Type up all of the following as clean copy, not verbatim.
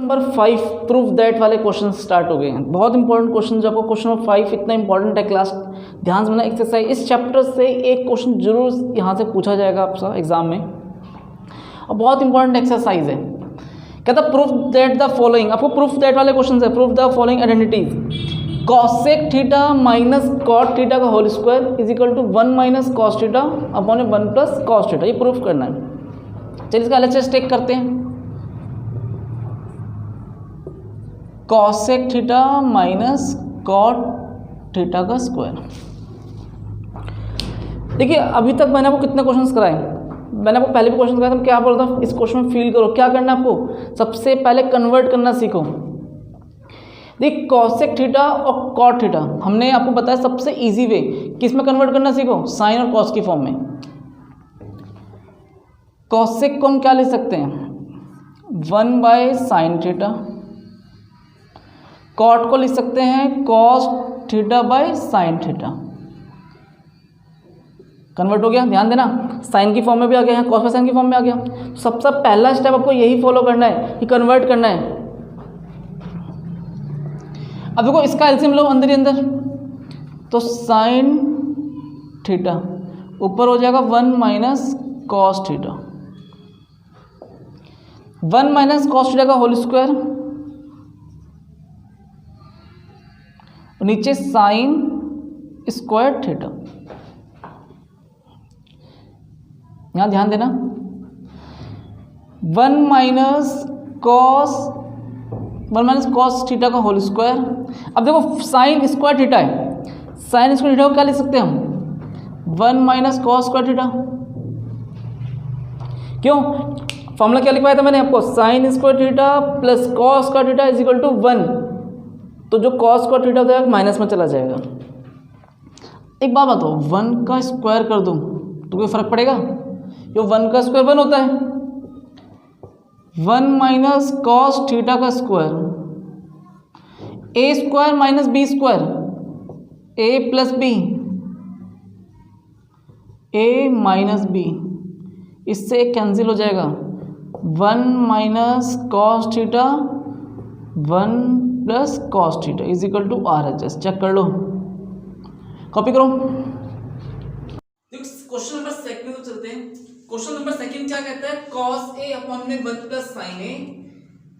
Number 5 proof that वाले question start हो गए हैं। बहुत इंपॉर्टेंट क्वेश्चन, जो आपको क्वेश्चन नंबर 5 इतना इंपॉर्टेंट है क्लास, ध्यान से बना एक्सरसाइज। इस चैप्टर से एक क्वेश्चन जरूर यहाँ से पूछा जाएगा आपका एग्जाम में, और बहुत इंपॉर्टेंट एक्सरसाइज है। कहता प्रूफ दैट द फॉलोइंग, आपको प्रूफ दैट वाले क्वेश्चन है। Proof the following identities, cosec theta minus cot theta का whole square is equal to 1 minus cos theta upon 1 plus cos theta, ये प्रूफ करना है। चलिए इसका एलएचएस टेक करते हैं। Cosec theta minus cot theta का स्क्वायर। देखिए अभी तक मैंने आपको कितने क्वेश्चंस कराए, मैंने आपको पहले भी क्वेश्चन कराया था, क्या बोल रहा था, इस क्वेश्चन में फील करो। क्या करना है आपको, सबसे पहले कन्वर्ट करना सीखो। देखिए कॉसेक थीटा और कॉट थीटा हमने आपको बताया सबसे इजी वे, किस में कन्वर्ट करना सीखो, साइन और कॉस की फॉर्म में। कॉसेक को हम क्या ले सकते हैं, 1 बाय साइन थीटा। कॉट को लिख सकते हैं cos theta by sine theta. Convert हो गया, ध्यान देना, साइन की फॉर्म में भी आ गया है, कॉस बाय साइन की फॉर्म में आ गया। तो सबसे पहला स्टेप आपको यही फॉलो करना है कि कन्वर्ट करना है। अब देखो इसका एलसीएम लो अंदर ही अंदर, तो साइन थीटा ऊपर हो जाएगा 1 minus cos theta, 1 minus cos theta का होल स्क्वायर, नीचे साइन स्क्वायर थीटा। यहां ध्यान देना, 1 माइनस कॉस थीटा का होल स्क्वायर। अब देखो साइन स्क्वायर थीटा है, साइन स्क्वायर थीटा को क्या लिख सकते हैं हम, 1 माइनस कॉस स्क्वायर थीटा। क्यों, फॉर्मूला क्या लिखवाया था मैंने आपको, sine square theta plus cos square theta is equal to 1। तो जो कॉस स्क्वायर थीटा होता है माइनस में चला जाएगा। एक बात बताओ, 1 का स्क्वायर कर दूं तो कोई फर्क पड़ेगा, जो 1 का स्क्वायर 1 होता है। 1 माइनस कॉस थीटा का square, A square minus B square, A plus B, A minus B, इससे कैंसिल हो जाएगा। 1 minus cos theta 1 plus cos theta is equal to R H S. Check कर लो, कॉपी करो। Question number second तो चलते हैं। क्वेश्चन नंबर सेकंड क्या कहता है, cos a अपॉन में 1 plus sine a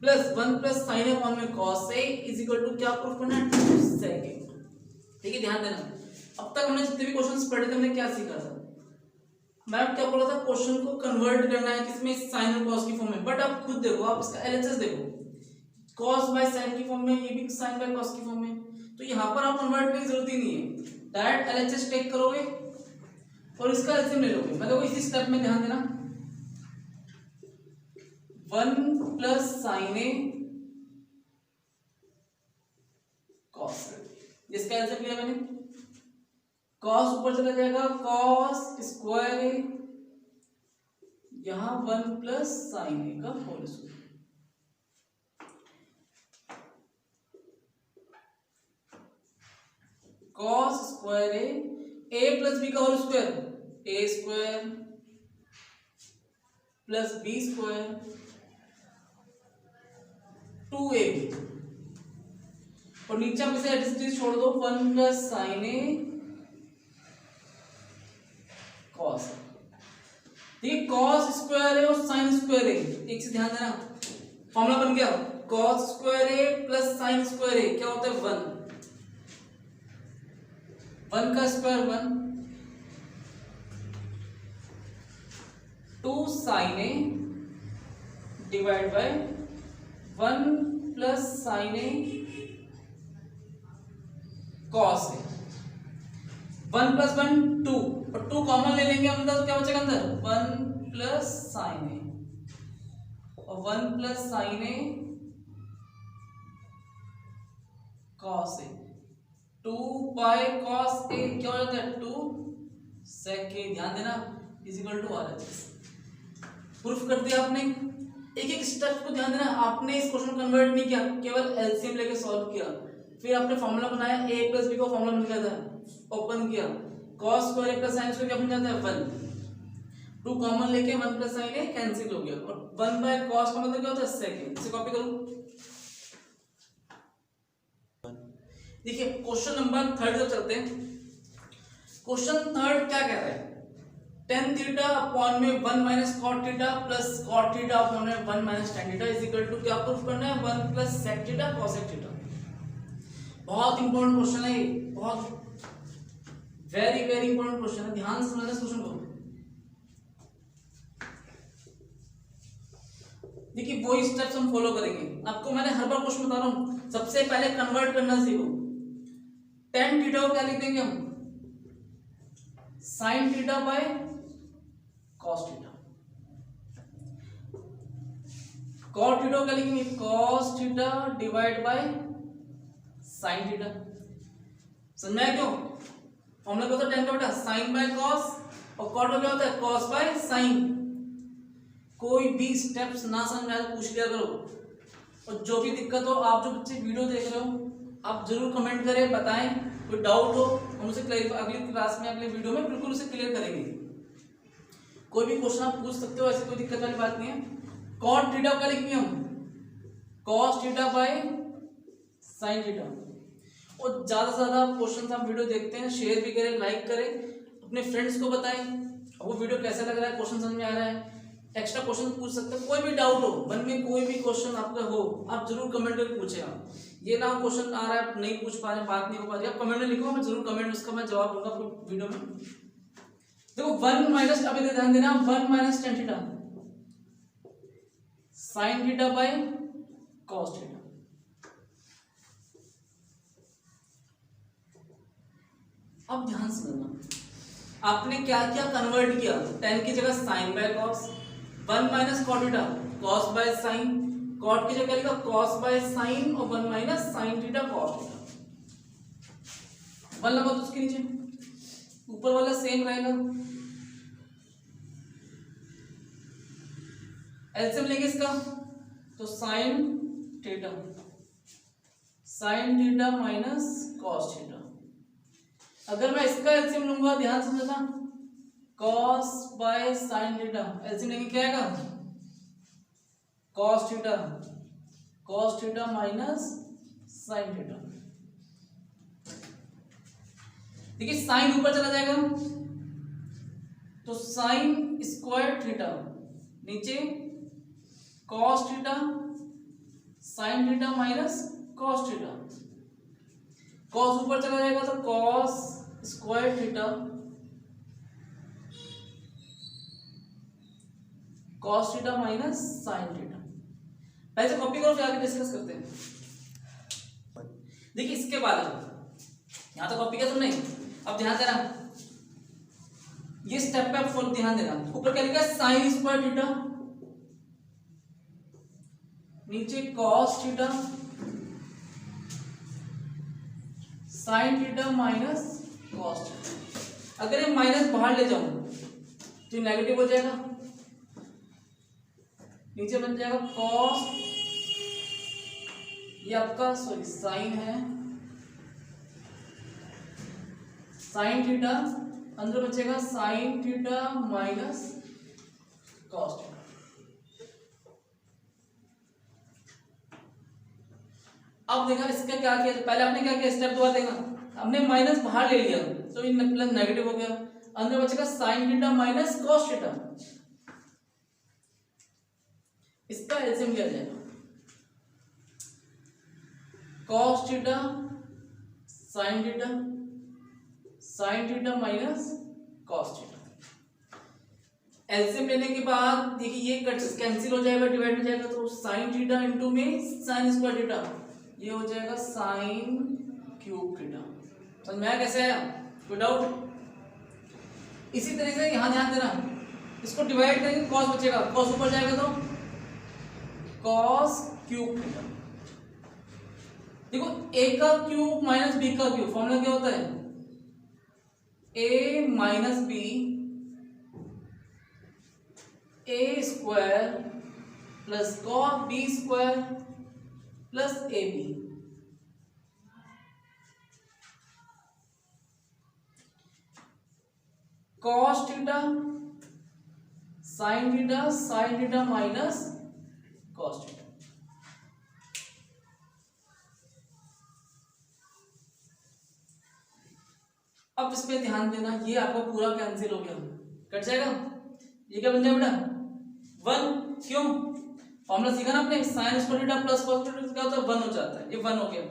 plus 1 plus sine a upon में cos a is equal to क्या प्रूफ करना है, 2 सेकंड। ठीक है, ध्यान देना। अब तक हमने जितने भी क्वेश्चंस पढ़े थे हमने क्या सीखा था, मैं क्या बोला था, क्वेश्चन को कन्वर्ट करना है किसमें, साइन और cos की फॉर्म में। बट आप खुद देखो, आप इसका एलएचएस देखो, cos बाय साइन की फॉर्म में, ये भी साइन बाय cos की फॉर्म में। तो यहाँ पर आप कन्वर्ट करने की जरूरत ही नहीं है, डायरेक्ट एलएचएस टेक करोगे और इसका एलसीएम ले लोगे। मैं देखो इसी स्टेप में ध्यान देना, 1 प्लस साइन ए कॉस, जिसका एलसीएम लिया मैंने, कॉस ऊपर चला जाएगा, कॉस स्क्वायर ए, यहां 1 प्लस साइन ए का होल स्क्वायर, कॉस स्क्वायर ए प्लस बी का whole square, A square plus B square 2ab, और नीचे आप इसे एडजस्टिव छोड़ दो, 1 प्लस साइन ए कॉस। ठीक, कॉस स्क्वायर ए और साइन स्क्वायर ए, एक चीज ध्यान देना, फॉर्मूला बन गया, cos square A plus sine square A क्या होता है, 1 का square 1, 2 sine A divide by 1 plus sine A cos A, 1 plus 1 2, और 2 कॉमन ले लेंगे हम, तो क्या बचेगा अंदर, 1 प्लस साइन ए, और 1 plus sine A cos A, 2 by cos A क्या हो जाता है, 2 सेक ए, ध्यान देना, is equal to R H S. Proof कर दिया आपने। एक एक स्टेप को ध्यान देना, आपने इस क्वेश्चन को कन्वर्ट नहीं किया, केवल एलसीएम लेके सॉल्व किया, फिर आपने फॉर्मूला बनाया, a प्लस बी का फॉर्मूला बन गया था, ओपन किया, cos square a plus sin square क्या बन जाता है, 1। 2 कॉमन लेके 1 प्लस साइन ए कैंसिल हो गया, और 1 बाय कॉस का मतलब क्या होता है सेकंड। इसे कॉपी करूं। देखिए क्वेश्चन नंबर 3 जो चलते हैं। क्वेश्चन 3 क्या कह रहा है, tan थीटा अपॉन में 1 minus cot theta plus cot theta upon में 1 minus tan theta is equal to क्या प्रूफ करना है 1 plus sec theta cosec theta. बहुत इंपॉर्टेंट क्वेश्चन है ये, बहुत वेरी वेरी इंपॉर्टेंट क्वेश्चन है, ध्यान से समझना इस क्वेश्चन को। देखिए वही स्टेप्स हम फॉलो करेंगे। आपको मैंने हर बार क्वेश्चन बता रहा हूं, सबसे पहले कन्वर्ट करना सीखो। tan थीटा को क्या लिख देंगे हम, sin theta by cos theta. cot theta क्या लिखेंगे, cos theta divide by sin theta. समझ में आया क्यों? फॉर्मूला क्या होता है tan का बेटा, sin बाय cos, और cot का क्या होता है cos बाय sin। कोई भी स्टेप्स ना समझ में आए तो पूछ लिया करो, और जो भी दिक्कत हो, आप जो बच्चे वीडियो देख रहे हो आप जरूर कमेंट करें, बताएं। कोई डाउट हो हम उसे क्लैरिफाई अगली क्लास में अगले वीडियो में बिल्कुल उसे क्लियर करेंगे। कोई भी क्वेश्चन आप पूछ सकते हो, ऐसी कोई दिक्कत वाली बात नहीं है। cot थीटा का लिखेंगे हम cos theta by sin theta. और ज्यादा से ज्यादा क्वेश्चन आप वीडियो देखते हैं, शेयर भी करें, लाइक करें, अपने फ्रेंड्स को बताएं वो वीडियो कैसा लग रहा है, क्वेश्चन समझ में आ रहा है, एक्स्ट्रा क्वेश्चन पूछ सकते हैं। कोई भी डाउट हो, मन में कोई भी क्वेश्चन आपका हो, आप जरूर कमेंट करके पूछेगा। ये ना क्वेश्चन आ रहा है नहीं पूछ पा रहे, बात नहीं हो पा रही, आप कमेंट में लिखो, मैं जरूर कमेंट उसका मैं जवाब दूंगा आपको वीडियो में। देखो 1 माइनस, अभी ध्यान देना, 1 minus tan theta sin theta by cos theta. अब ध्यान से समझना, आपने क्या क्या कन्वर्ट किया, tan की जगह sin by cos, 1 minus cot theta cos by sin, cot की जगह लिखा cos बाय sin, और 1 minus sin theta cos theta. 1 लगा तो उसके नीचे ऊपर वाला सेम रहेगा। एलसीएम लेंगे इसका तो sin theta minus cos theta. अगर मैं इसका एलसीएम लूंगा, ध्यान समझना, cos by sin theta, LCM लेंगे क्या आएगा cos theta minus sin theta. देखिए sin ऊपर चला जाएगा तो sin स्क्वायर थीटा, नीचे cos theta sin theta minus cos theta. cos ऊपर चला जाएगा तो cos square theta cos theta minus sin theta. पहले कॉपी करो, फिर आगे डिस्कस करते हैं। देखिए इसके बाद यहां तो कॉपी किया तुमने, अब ध्यान देना ये स्टेप पे आप फुल ध्यान देना। ऊपर क्या लिखा है sin स्क्वायर थीटा, नीचे cos theta sin theta minus cos theta. अगर ये माइनस बाहर ले जाऊं तो नेगेटिव हो जाएगा, नीचे बन जाएगा cos, ये आपका सॉरी sin है, sin थीटा, अंदर बचेगा sin theta minus cos theta. अब देखा इसका क्या किया, पहले आपने क्या किया, स्टेप दोबारा देखना, हमने माइनस बाहर ले लिया तो ये प्लस नेगेटिव हो गया, अंदर बचेगा sin theta minus cos theta. इसका एलसीएम किया जाएगा cos theta sin theta minus cos theta. LCM लेने के बाद देखिए ये कैंसिल हो जाएगा, डिवाइड हो जाएगा, तो sin थीटा इंटू में sin स्क्वायर थीटा, ये हो जाएगा sin क्यूब थीटा। समझ में आया कैसे आया, कोई डाउट? इसी तरीके से यहां ध्यान देना, इसको डिवाइड करेंगे cos बचेगा, cos ऊपर जाएगा तो cos क्यूब थीटा। देखो a का क्यूब माइनस b का क्यूब, फॉर्मूला क्या होता है a minus b a square plus cos b square plus ab। cos theta sine theta minus cos theta. अब इसमें ध्यान देना, ये आपका पूरा कैंसिल हो गया, कट जाएगा। ये क्या बन जाएगा बेटा 1, क्यों फॉर्मूला सीखा ना आपने, sign square theta plus cos theta क्या होता है 1 हो जाता है, ये 1 हो गया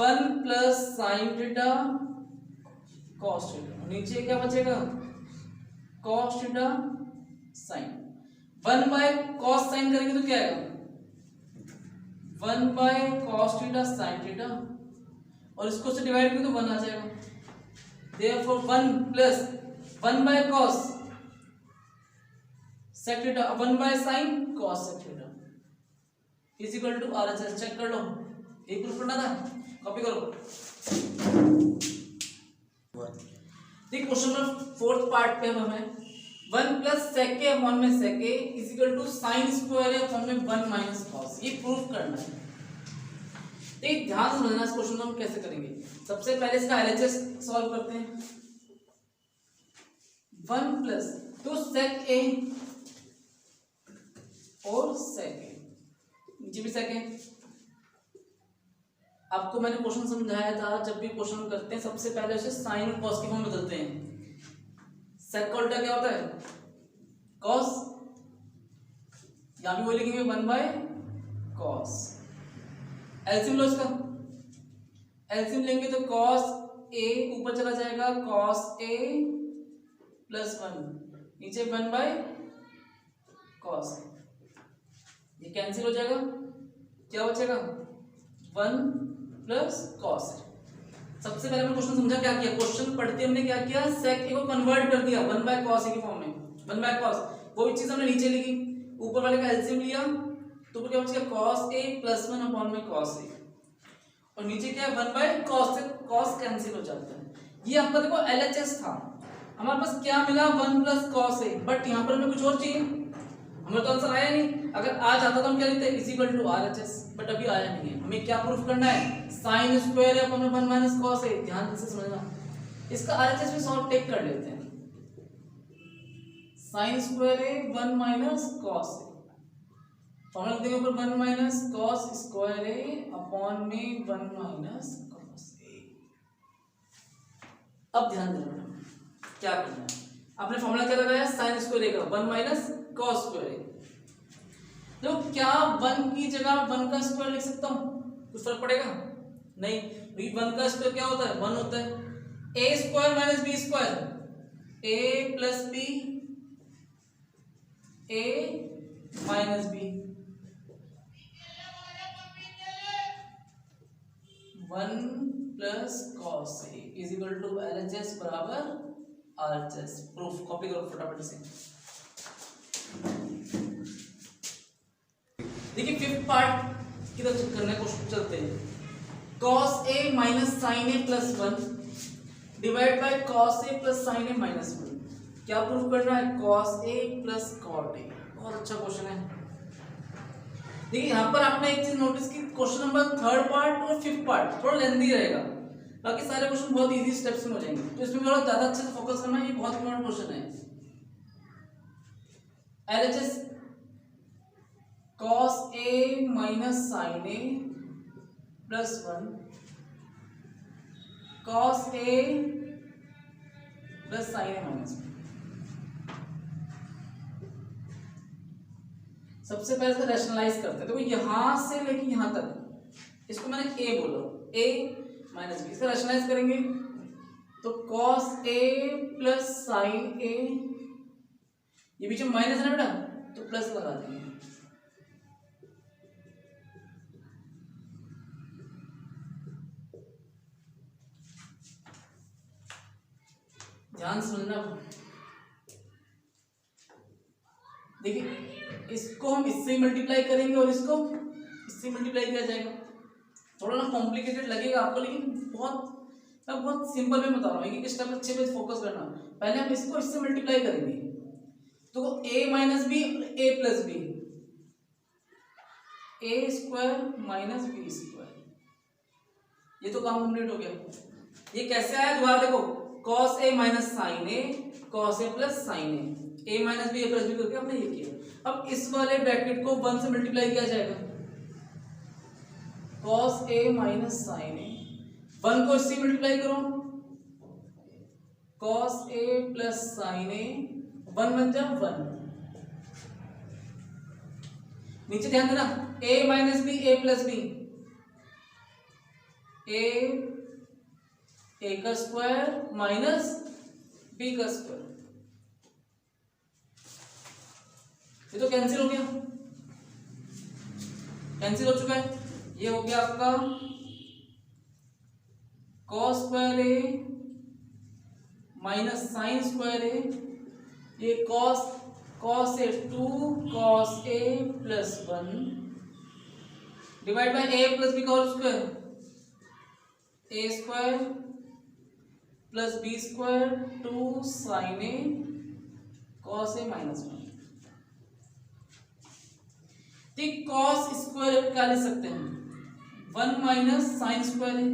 1 plus sine theta cos theta, नीचे क्या बचेगा cos theta sine, 1 by cos sine करेंगे तो क्या आएगा 1 by cos theta sine theta, और इसको से डिवाइड करेंगे तो 1 आ जाएगा। Therefore 1 plus 1 by cos sec theta 1 by sin cos sec theta is equal to RHS। Check कर लो, ये प्रूफ करना था, कॉपी करो। देखिए क्वेश्चन नंबर 4th पार्ट पे हमें 1 प्लस sec a अपॉन में sec a is equal to sin square a upon में 1 माइनस cos, ये प्रूफ करना है। देखिए ध्यान से समझना इस क्वेश्चन को हम कैसे करेंगे। सबसे पहले इसका LHS सॉल्व करते हैं। 1 प्लस तो sec a और sec a, नीचे भी sec a। आपको मैंने क्वेश्चन समझाया था, जब भी क्वेश्चन करते हैं सबसे पहले उसे साइन और कॉस की फॉर्म में बदलते हैं। sec का उल्टा क्या होता है cos, यहां भी वही लिखेंगे 1 बाय cos। एलसीएम लो इसका, एलसीएम लेंगे तो cos a ऊपर चला जाएगा cos a प्लस 1, नीचे 1 बाय cos, ये कैंसिल हो जाएगा, क्या बचेगा 1 प्लस cos। सबसे पहले हमने क्वेश्चन समझा क्या किया, क्वेश्चन पढ़ते हमने क्या किया sec a को कन्वर्ट कर दिया 1 बाय cos a की फॉर्म में, 1 बाय cos, वो भी चीज हमने नीचे लिखी, ऊपर वाले का एलसीएम लिया तो क्या बच गया cos a प्लस 1 अपॉन में cos a, और नीचे क्या है 1 बाय cos से cos कैंसिल हो जाता है। ये आपका देखो LHS था, हमारे पास क्या मिला 1 प्लस cos a, बट यहाँ पर हमें कुछ और चाहिए, हमें तो आंसर आया नहीं। अगर आ जाता तो हम क्या लिखते is equal to RHS, but अभी आया नहीं है। हमें क्या प्रूफ करना है साइन स्क्वायर अपॉन में 1 माइनस cos a। ध्यान से समझना, इसका RHS भी सॉल्व टेक कर लेते हैं। Sine square a 1 minus cos a, formula लिख देंगे ऊपर 1 minus cos square a upon में 1 माइनस cos a। अब ध्यान देना क्या करना है, आपने फॉर्मूला क्या लगाया sin स्क्वायर a का 1 माइनस cos स्क्वायर a। तो क्या 1 की जगह 1 का स्क्वायर लिख सकता हूं, कुछ फर्क पड़ेगा नहीं, क्योंकि 1 का स्क्वायर क्या होता है 1 होता है। a square minus b square, a plus b a minus b, 1 plus cos a is equal to LHS बराबर RHS। प्रूफ कॉपी करो फटाफट से। देखिए 5th पार्ट की तरफ करने को चलते हैं। cos a minus sin a plus 1 divide bye cos a plus sin a minus 1। क्या प्रूफ करना है cos a plus cot a। बहुत अच्छा क्वेश्चन है। देखिए यहाँ पर आपने एक चीज नोटिस की, क्वेश्चन नंबर 3rd पार्ट और 5th पार्ट थोड़ा लेंथी रहेगा, बाकी सारे क्वेश्चन बहुत इजी स्टेप्स में हो जाएंगे, तो इसमें थोड़ा ज्यादा अच्छे से फोकस करना, ये बहुत इंपॉर्टेंट क्वेश्चन है। LHS cos a minus sin a plus 1 cos a plus sin a minus 1। सबसे पहले इसका रैशनलाइज करते हैं। देखो यहां से लेके यहां तक, इसको मैंने a बोला, a माइनस b, इसका रैशनलाइज करेंगे तो cos a plus sin a, ये बीच में माइनस है ना बेटा, तो प्लस लगा देंगे। ध्यान समझना, देखिए इसको हम इससे मल्टीप्लाई करेंगे और इसको इससे मल्टीप्लाई किया जाएगा। थोड़ा ना कॉम्प्लिकेटेड लगेगा आपको, लेकिन मैं बहुत सिंपल में बता रहा हूँ, एक स्टेप अच्छे पे फोकस करना। पहले हम इसको इससे मल्टीप्लाई करेंगे तो a minus b a plus b, a square minus B square, ये तो काम कंप्लीट हो गया। ये कैसे आया दोबारा देखो, cos a minus sine a, cos a plus sine a, a minus B A plus b करके हमने ये किया। अब इस वाले ब्रैकेट को 1 से मल्टीप्लाई किया जाएगा, cos a minus sine A, 1 को इससे मल्टीप्लाई करो, cos a plus sine A, 1 बन जाए 1। नीचे ध्यान देना, a minus B A plus B, A का स्क्वायर माइनस बी का स्क्वायर, ये तो कैंसिल हो गया, कैंसिल हो चुका है। ये हो गया आपका cos square A minus sine square A, ये cos A 2 cos a plus 1 divide by a plus B का whole square, a square plus B square 2 sine A cos a minus 1। ठीक, cos स्क्वायर क्या लिख सकते हैं, 1 minus sine square है,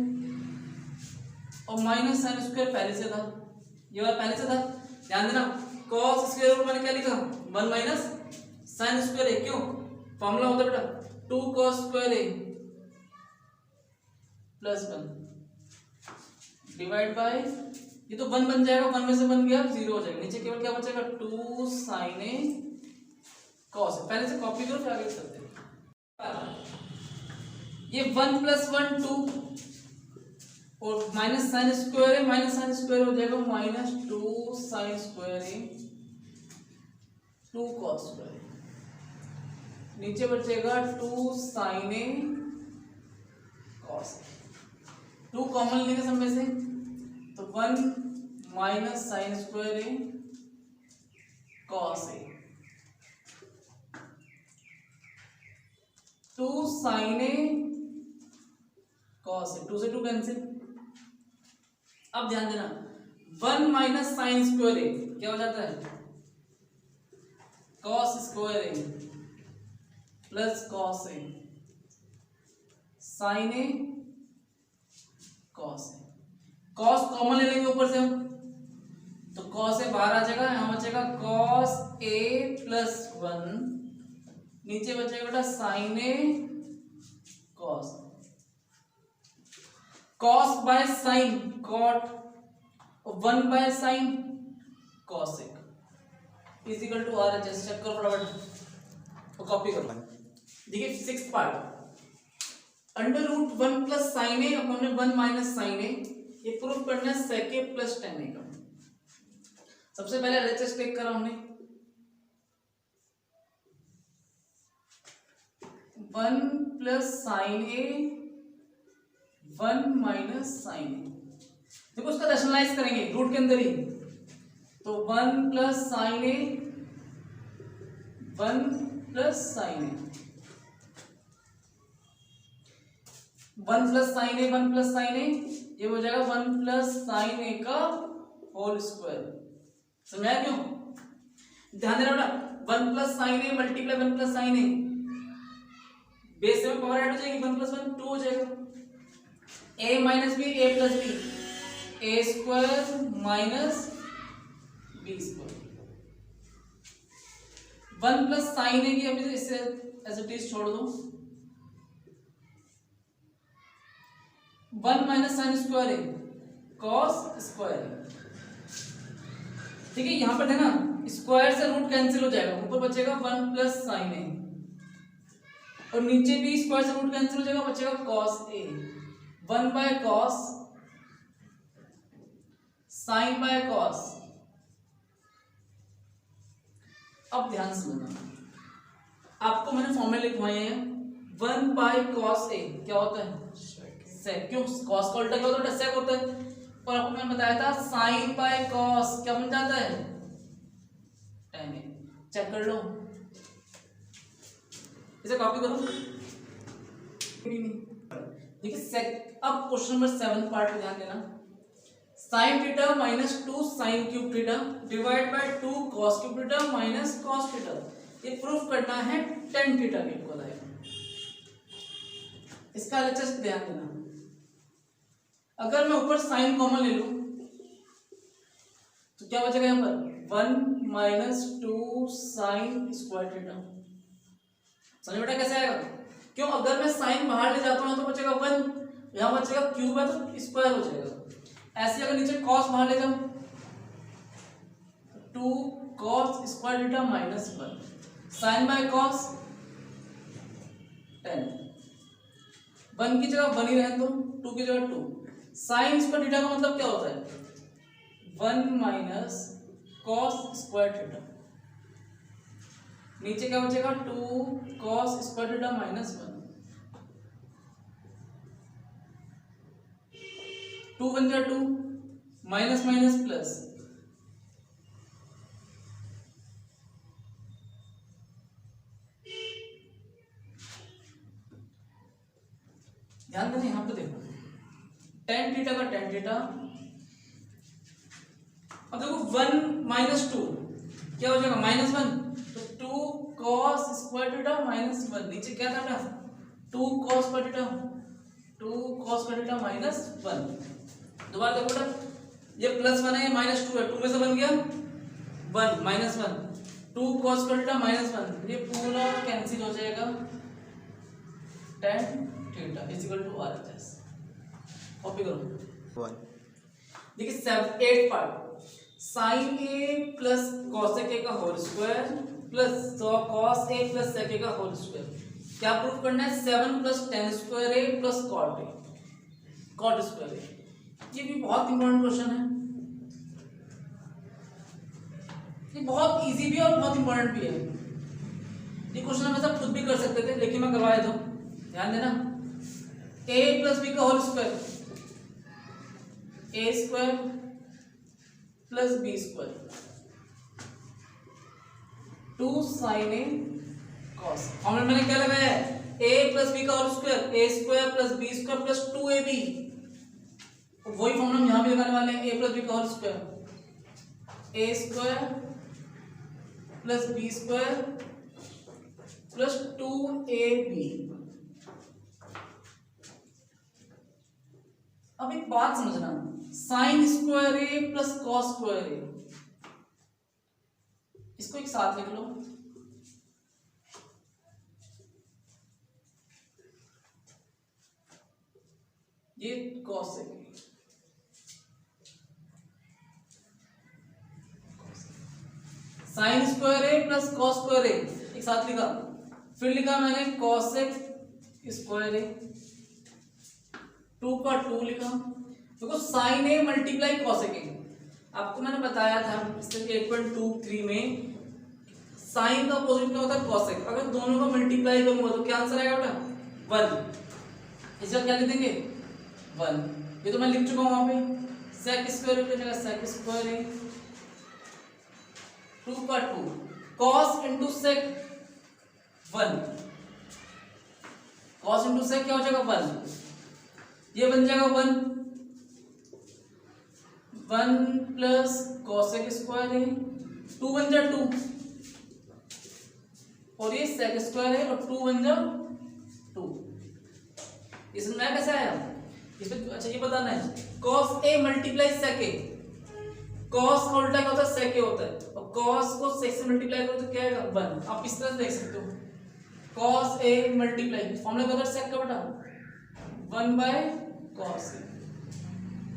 और minus sine square पहले से था, ये वाला पहले से था। ध्यान देना, cos स्क्वायर को मैंने क्या लिखा, 1 माइनस साइन स्क्वायर है, क्यों, फॉर्मूला होता है बेटा 2 cos स्क्वायर है प्लस 1 डिवाइड बाय, ये तो 1 बन जाएगा, 1 में से 1 गया 0 हो जाएगा, नीचे केवल क्या बचेगा 2 साइन ए cos। पहले से कॉपी करो फिर आगे चलते हैं। ये 1 प्लस 1 2 और माइनस साइन स्क्वायर है, माइनस साइन स्क्वायर हो जाएगा माइनस 2 साइन स्क्वायर है 2 cos स्क्वायर, नीचे बचेगा 2 साइन ए cos। 2 कॉमन लेंगे सब में से, तो 1 minus sine square A cos A, 2 sine A cos A, 2 से 2 कैंसिल। अब ध्यान देना, 1 माइनस साइन स्क्वायर ए क्या हो जाता है, cos square A plus cos A sine A cos A, cos common ले लेंगे ऊपर से हम, तो cos ए बाहर आ जाएगा, यहां बचेगा cos ए प्लस 1, नीचे बचेगा बेटा sine A cos, cos by sine cot, 1 by sine cosec is equal to R H S. Check करो फटाफट और कॉपी करो। देखिए 6th part, under root 1 plus sine A upon 1 minus sine A, ये proof करना है sec a plus tan a का। सबसे पहले एलएचएस टेक करा हमने, 1 plus sine A 1 minus sine ए, देखो उसका रैशनलाइज करेंगे रूट के अंदर ही, तो 1 plus sine A 1 plus sine A, 1 plus sine A 1 plus sine A, ये हो जाएगा 1 प्लस साइन ए का होल स्क्वायर। समझाया क्यों, ध्यान देना बेटा, 1 plus sine A multiply 1 plus sine A, base में पावर ऐड हो जाएगी, 1 प्लस 1 2 हो जाएगा, a minus B A plus B, A square minus B square, 1 plus sine A की अभी इससे एज इट इज छोड़ दो, 1 माइनस साइन स्क्वायर है कॉस स्क्वायर है, ठीक है। यहां पर देखना स्क्वायर से रूट कैंसिल हो जाएगा, ऊपर बचेगा 1 प्लस साइन ए, और नीचे भी स्क्वायर से रूट कैंसिल हो जाएगा, बचेगा cos A, 1 by cos sine by cos. अब ध्यान से सुनना, आपको मैंने फॉर्मूले लिखवाए हैं, 1 बाय कॉस ए क्या होता है सेक, क्यों कॉस का उल्टा क्या होता है सेक होता है, और आपको मैंने बताया था साइन बाय कॉस क्या बन जाता है tan ए। चेक कर लो, इसे कॉपी करो, देखिए सेक। अब क्वेश्चन नंबर 7 पार्ट पे ध्यान देना, sine theta minus 2 sine cube theta divide by 2 cos cube theta minus cos theta, ये प्रूफ करना है tan थीटा के इक्वल आएगा। इसका एलएचएस ध्यान देना, अगर मैं ऊपर साइन कॉमन ले लूं तो क्या बचेगा यहाँ पर 1 -2 साइन स्क्वायर थीटा। समझ बेटा कैसे आएगा? क्यों? अगर मैं साइन बाहर ले जाता हूं तो बचेगा 1, यहां बचेगा क्यूब है तो स्क्वायर हो जाएगा। ऐसे अगर नीचे कॉस बाहर ले जाऊं 2 cos square theta -1 sine by cos 10, 1 की जगह 1 ही रहने दो, 2 की जगह 2। साइन स्क्वायर थीटा का मतलब क्या होता है? 1 माइनस कॉस स्क्वायर थीटा। नीचे क्या बचेगा? 2 cos स्क्वायर थीटा -1। 2 बन गया 2, माइनस माइनस प्लस, ध्यान देना यहां पे देखो tan थीटा का tan थीटा। अब देखो 1 माइनस 2 क्या हो जाएगा? -1, तो 2 cos स्क्वायर थीटा -1। नीचे क्या था? 2 cos square theta, 2 cos square theta -1। दोबारा देखो बेटा, ये +1 है, ये -2 है, 2 में से बन गया 1 -1, 2 cos स्क्वायर थीटा -1, ये पूरा कैंसिल हो जाएगा। tan theta = RHS। कॉपी करो। देखिए 8 part, sine A plus cosec A का whole square plus cos A plus sec A का होल स्क्वायर। क्या प्रूफ करना है? 7 plus tan square A plus cot A, cot square A. ये भी बहुत इंपॉर्टेंट क्वेश्चन है, ये बहुत इजी भी है और बहुत इंपॉर्टेंट भी है। ये क्वेश्चन हम सब खुद भी कर सकते थे लेकिन मैं करवा देता हूं। ध्यान देना, a प्लस बी का whole square, a square plus B square, 2 sine A cos. Formula मैंने क्या लगाया है? a प्लस बी का whole square, a square plus B square plus 2ab। वही फॉर्मूला हम यहां भी लगाने वाले हैं, a प्लस बी का whole square, a square plus B square plus 2ab। अब एक बात समझना, sine square A plus cos square a, इसको एक साथ लिख लो। ये कॉस है, sine square A plus cos square a एक साथ लिखा। फिर लिखा मैंने कॉसेक स्क्वायर ए, 2 का 2 लिखा। देखो sine A multiply cosec a, आपको मैंने बताया था 8.23 में साइन का अपोजिट क्या होता है? कॉसेक। अगर दोनों को मल्टीप्लाई करूंगा तो क्या आंसर आएगा बेटा? 1। इसका क्या लिख देंगे? 1। ये तो मैं लिख चुका हूं वहां पे, सेक स्क्वायर की जगह सेक स्क्वायर ए, 2 का 2, cos into sec 1, cos into sec क्या हो जाएगा? 1। ये बन जाएगा 1 प्लस कॉसेक स्क्वायर है, 2 बन जाए 2, और ये सेक स्क्वायर है और 2 बन जा 2। इसमें मैं कैसे आया? इसमें अच्छा ये बताना है, cos A multiply sec A, cos का उल्टा क्या होता है? सेक ए होता है, और कॉस को सेक से मल्टीप्लाई करो तो क्या आएगा? 1। आप इस तरह से देख सकते हो, कॉस ए मल्टीप्लाई, फॉर्मूला क्या होता है? सेक का बेटा 1 बाय कॉस ए।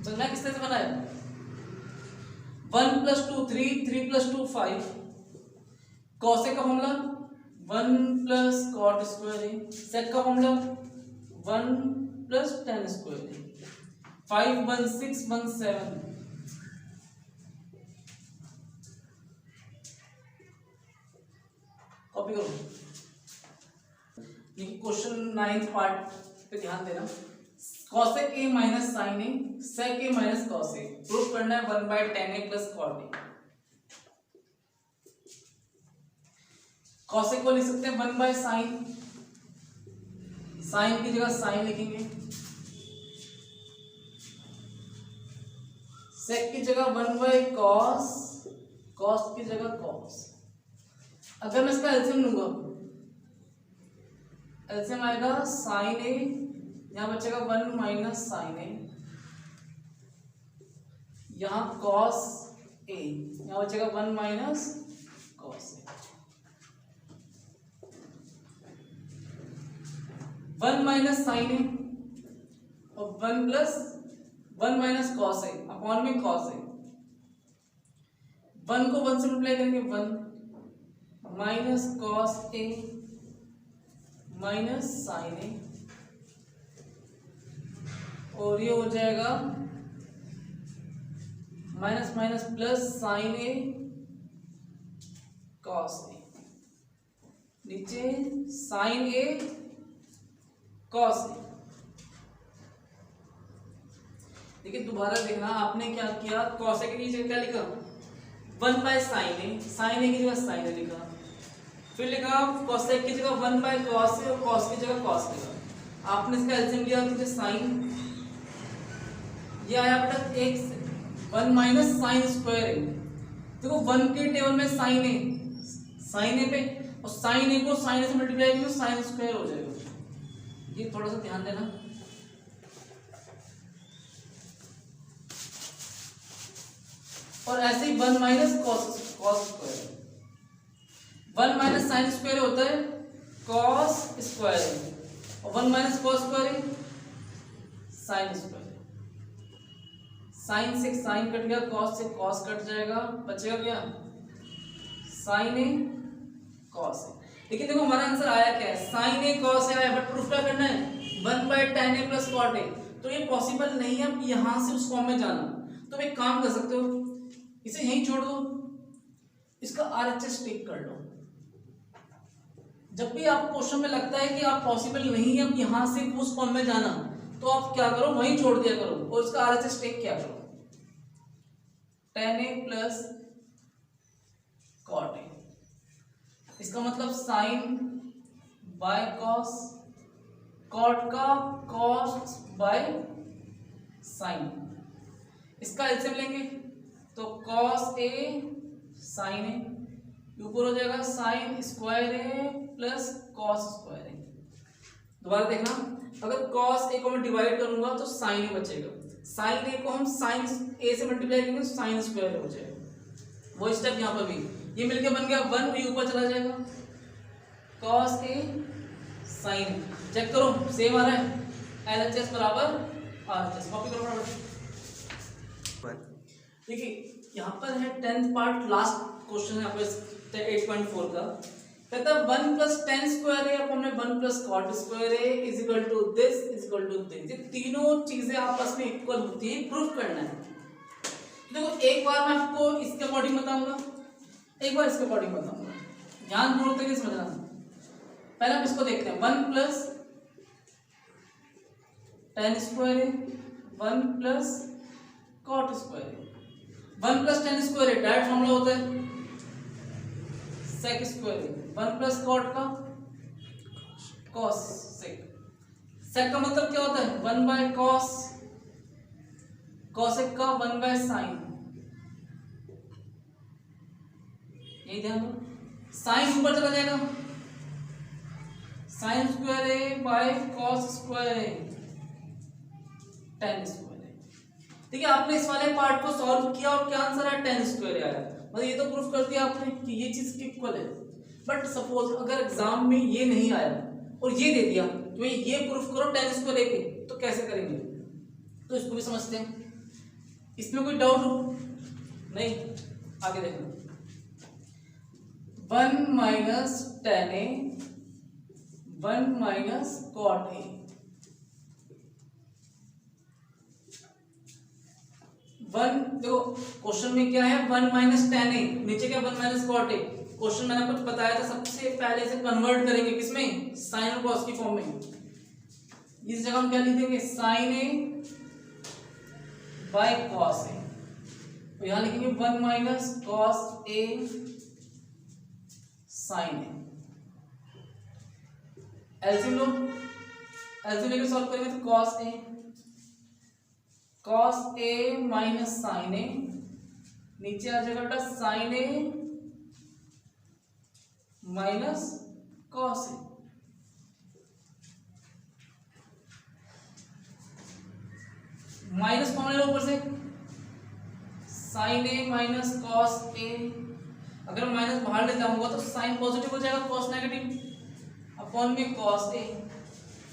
समझना किस तरह से बनाया? 1 प्लस 2 3, 3 प्लस 2 5, कॉस ए का फॉर्मूला 1 प्लस कॉट स्क्वायर ए, सेक का फॉर्मूला 1 प्लस tan स्क्वायर ए, 5 1 6 1 7। कॉपी करो। ये क्वेश्चन 9th पार्ट पे ध्यान देना, cosec a minus sine a, sec a minus cos a, proof करना है 1 by tan a plus cot a। cosec को लिख सकते हैं 1 बाय साइन, साइन की जगह साइन लिखेंगे, sec की जगह 1 बाय cos, cos की जगह cos। अगर मैं इसका एलसीएम लूंगा, एलसीएम आएगा साइन ए, यहां बचेगा 1 माइनस साइन ए, यहां कॉस ए, यहां बचेगा 1 minus cos A. 1 minus sine A और 1 प्लस 1 माइनस कॉस ए अपॉन में कॉस ए। 1 को 1 से मल्टीप्लाई करेंगे 1 minus cos A minus sine A और ये हो जाएगा माइनस माइनस प्लस साइन ए कॉस ए, नीचे साइन ए कॉस ए। देखिए दोबारा देखना, आपने क्या किया, कॉस ए के नीचे क्या लिखा 1 by sine A, sine A की जगह साइन ए लिखा, फिर लिखा कॉस ए की जगह 1 बाय कॉस ए और कॉस की जगह कॉस लिखा। आपने इसका एलसीएम लिया तो साइन ये आया बेटा 1 से 1 माइनस साइन स्क्वायर ए। देखो 1 के टेबल में साइन ए पे और साइन ए को साइन ए से मल्टीप्लाई करेंगे तो साइन स्क्वायर हो जाएगा। ये थोड़ा सा ध्यान देना। और ऐसे ही 1 minus cos square, 1 minus sine square होता है कॉस स्क्वायर और 1 minus cos square sine square. Sine से साइन कट गया, कॉस से कॉस कट जाएगा, बचेगा क्या साइन ए कॉस ए। लेकिन देखो हमारा आंसर आया क्या है, साइन ए कॉस ए आया, बट प्रूफ क्या करना है 1 by tan a plus cot a. तो ये पॉसिबल नहीं है यहां से उस फॉर्म में जाना। तो एक काम कर सकते हो, इसे यहीं छोड़ दो, इसका आरएचएस टेक कर लो। जब भी आपको क्वेश्चन में लगता है कि आप पॉसिबल नहीं है यहां से उस फॉर्म में जाना, तो आप क्या करो वहीं छोड़ दिया करो और इसका आरएचएस टेक क्या करो tan a plus cot a. इसका मतलब साइन बाय कॉस, कॉट का कॉस बाय साइन। इसका एलसीएम लेंगे तो कॉस ए साइन ए, ऊपर हो जाएगा sine square A plus cos square a. दोबारा देखना, अगर कॉस ए को मैं डिवाइड करूंगा तो साइन ए बचेगा, साइन ए को हम साइन ए से मल्टीप्लाई करेंगे तो साइन स्क्वायर हो जाएगा। वो स्टेप यहाँ पर भी ये मिलके बन गया 1, ये ऊपर चला जाएगा कॉस ए साइन। चेक करो सेम आ रहा है, एलएचएस बराबर आरएचएस। कॉपी करो फटाफट। देखिए यहाँ पर है 10th पार्ट, लास्ट क्वेश्चन है यहाँ पर 8.4 का। कहता है 1 plus tan square a upon 1 plus cot square a is equal to this is equal to this. ये तीनों चीजें आपस में इक्वल होती हैं, प्रूफ करना है। देखो एक बार मैं आपको इसके अकॉर्डिंग बताऊंगा, एक बार इसके अकॉर्डिंग बताऊंगा, ध्यान पूर्वक तरीके से समझना। पहले हम इसको देखते हैं 1 प्लस tan स्क्वायर ए 1 प्लस कॉट स्क्वायर ए। 1 प्लस tan स्क्वायर ए डायरेक्ट फॉर्मूला होता है सेक स्क्वायर ए, 1 प्लस कॉट का कॉस सेक। सेक का मतलब क्या होता है 1 बाय कॉस, कॉसेक का 1 बाय साइन। यही ध्यान दो, साइन ऊपर चला जाएगा sine square A by cos square A tan square A. ठीक है, आपने इस वाले पार्ट को सॉल्व किया और क्या आंसर आया tan स्क्वायर आया। मतलब ये तो प्रूफ कर दिया आपने कि ये चीज इक्वल है। बट सपोज अगर एग्जाम में ये नहीं आया और ये दे दिया तो ये प्रूफ करो tan स्क्वायर ए के, तो कैसे करेंगे, तो इसको भी समझते हैं। इसमें कोई डाउट हो नहीं, आगे देखना। 1 minus tan a 1 minus cot a. 1 देखो क्वेश्चन में क्या है 1 माइनस tan ए, नीचे क्या 1 माइनस कॉट ए। क्वेश्चन मैंने आपको बताया था सबसे पहले इसे कन्वर्ट करेंगे किसमें, साइन और कॉस की फॉर्म में। इस जगह हम क्या लिख देंगे साइन ए बाय कॉस ए, तो यहां लिखेंगे 1 minus cos a sine A. LCM low, LCM लेके सॉल्व करेंगे तो कॉस ए माइनस साइन ए, नीचे आ जाएगा बेटा sine A minus cos A. Minus common ले ऊपर से, साइन ए माइनस कॉस ए अगर माइनस बाहर ले जाऊंगा तो साइन पॉजिटिव हो जाएगा, कॉस नेगेटिव अपॉन में कॉस ए,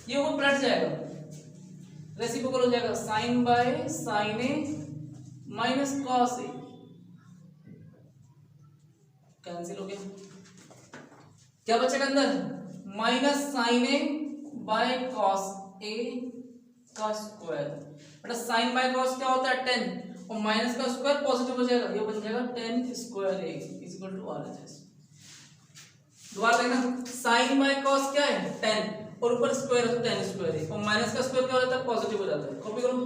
ये वो पलट जाएगा, रेसिप्रोकल हो जाएगा, sine by sine A minus cos A, cancel हो गया, क्या बचेगा अंदर minus sine A by cos A का स्क्वायर, बेटा साइन बाय कॉस क्या होता है 10 और माइनस का स्क्वायर पॉजिटिव हो जाएगा, ये बन जाएगा 10 square a is equal to RHS। दोबारा देखना, साइन बाय कॉस क्या है 10 और ऊपर स्क्वायर है तो 10 स्क्वायर ए और माइनस का स्क्वायर क्या हो जाता है पॉजिटिव हो जाता है, कॉपी करो